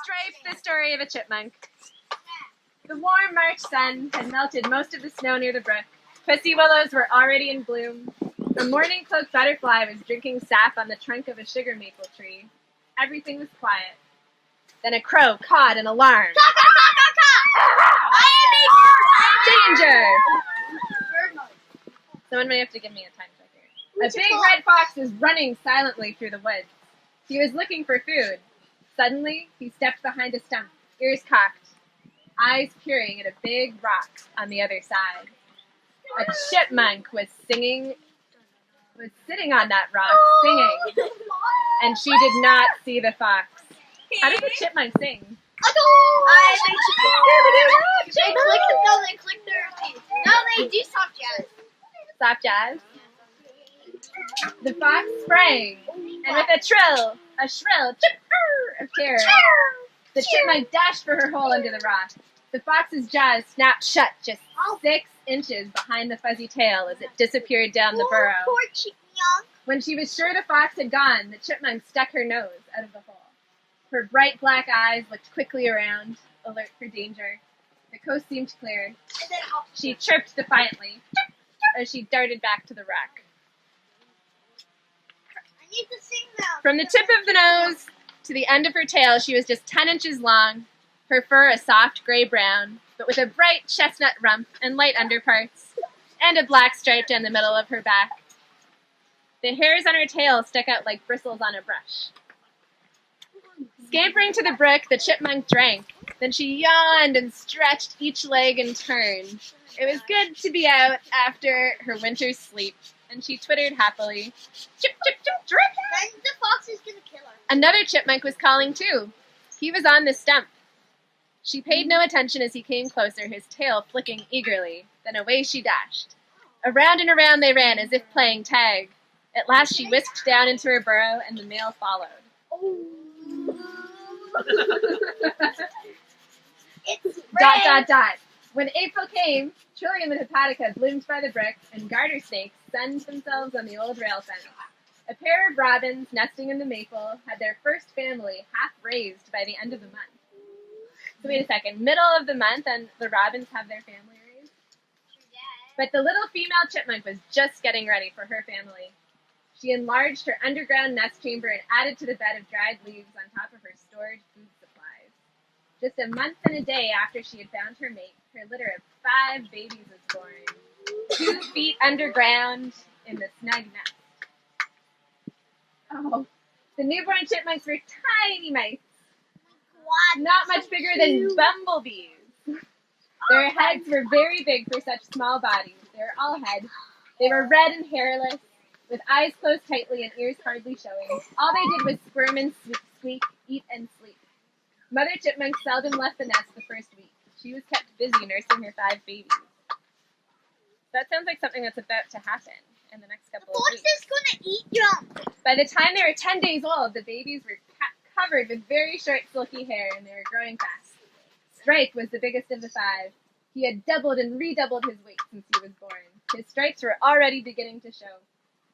Stripe, the story of a chipmunk. The warm March sun had melted most of the snow near the brook. Pussy willows were already in bloom. A morning-cloaked butterfly was drinking sap on the trunk of a sugar maple tree. Everything was quiet. Then a crow cawed in alarm. Danger! Someone may have to give me a time checker. A big red fox was running silently through the woods. He was looking for food. Suddenly, he stepped behind a stump, ears cocked, eyes peering at a big rock on the other side. A chipmunk was sitting on that rock, singing, and she did not see the fox. How does a chipmunk sing? They click their teeth. No, they do soft jazz. Soft jazz. The fox sprang, and with a shrill chip of terror, the chipmunk dashed for her hole under the rock. The fox's jaws snapped shut just 6 inches behind the fuzzy tail as it disappeared down the burrow. Poor chipmunk. When she was sure the fox had gone, the chipmunk stuck her nose out of the hole. Her bright black eyes looked quickly around, alert for danger. The coast seemed clear. She chirped defiantly as she darted back to the rock. I need to sing now. From the tip of the nose to the end of her tail, she was just 10 inches long, her fur a soft gray-brown, but with a bright chestnut rump and light underparts, and a black stripe down the middle of her back. The hairs on her tail stuck out like bristles on a brush. Scampering to the brook, the chipmunk drank. Then she yawned and stretched each leg in turn. It was good to be out after her winter's sleep, and she twittered happily. Chip, chip, chip, chirp! Then the fox is gonna kill her. Another chipmunk was calling too. He was on the stump. She paid no attention as he came closer, his tail flicking eagerly. Then away she dashed. Around and around they ran as if playing tag. At last she whisked down into her burrow, and the male followed. Dot. When April came, Trillium and Hepatica bloomed by the brook, and garter snakes sunned themselves on the old rail fence. A pair of robins nesting in the maple had their first family half raised by the end of the month. So wait a second, middle of the month and the robins have their family raised? But the little female chipmunk was just getting ready for her family. She enlarged her underground nest chamber and added to the bed of dried leaves on top of her stored food supplies. Just a month and a day after she had found her mate, her litter of 5 babies was born. 2 feet underground in the snug nest. Oh, the newborn chipmunks were tiny mice. Not much bigger than bumblebees. Their heads were very big for such small bodies. They were all head. They were red and hairless, with eyes closed tightly and ears hardly showing. All they did was squirm and squeak, eat and sleep. Mother Chipmunk seldom left the nest the first week. She was kept busy nursing her 5 babies. That sounds like something that's about to happen in the next couple of weeks. The fox is gonna eat them. By the time they were 10 days old, the babies were covered with very short, silky hair, and they were growing fast. Stripe was the biggest of the 5. He had doubled and redoubled his weight since he was born. His stripes were already beginning to show,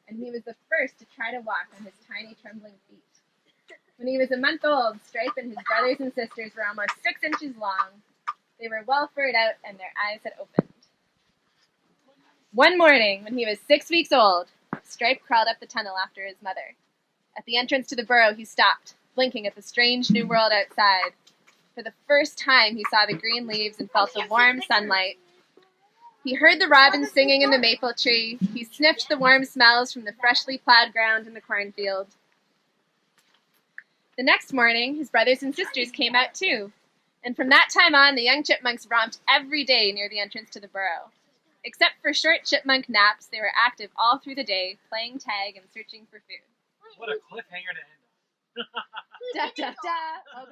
and he was the first to try to walk on his tiny, trembling feet. When he was a month old, Stripe and his brothers and sisters were almost 6 inches long. They were well furred out, and their eyes had opened. One morning, when he was 6 weeks old, Stripe crawled up the tunnel after his mother. At the entrance to the burrow, he stopped, blinking at the strange new world outside. For the first time, he saw the green leaves and felt the warm sunlight. He heard the robins singing in the maple tree. He sniffed the warm smells from the freshly plowed ground in the cornfield. The next morning, his brothers and sisters came out too. And from that time on, the young chipmunks romped every day near the entrance to the burrow. Except for short chipmunk naps, they were active all through the day, playing tag and searching for food. What a cliffhanger to end on. Da, da, da.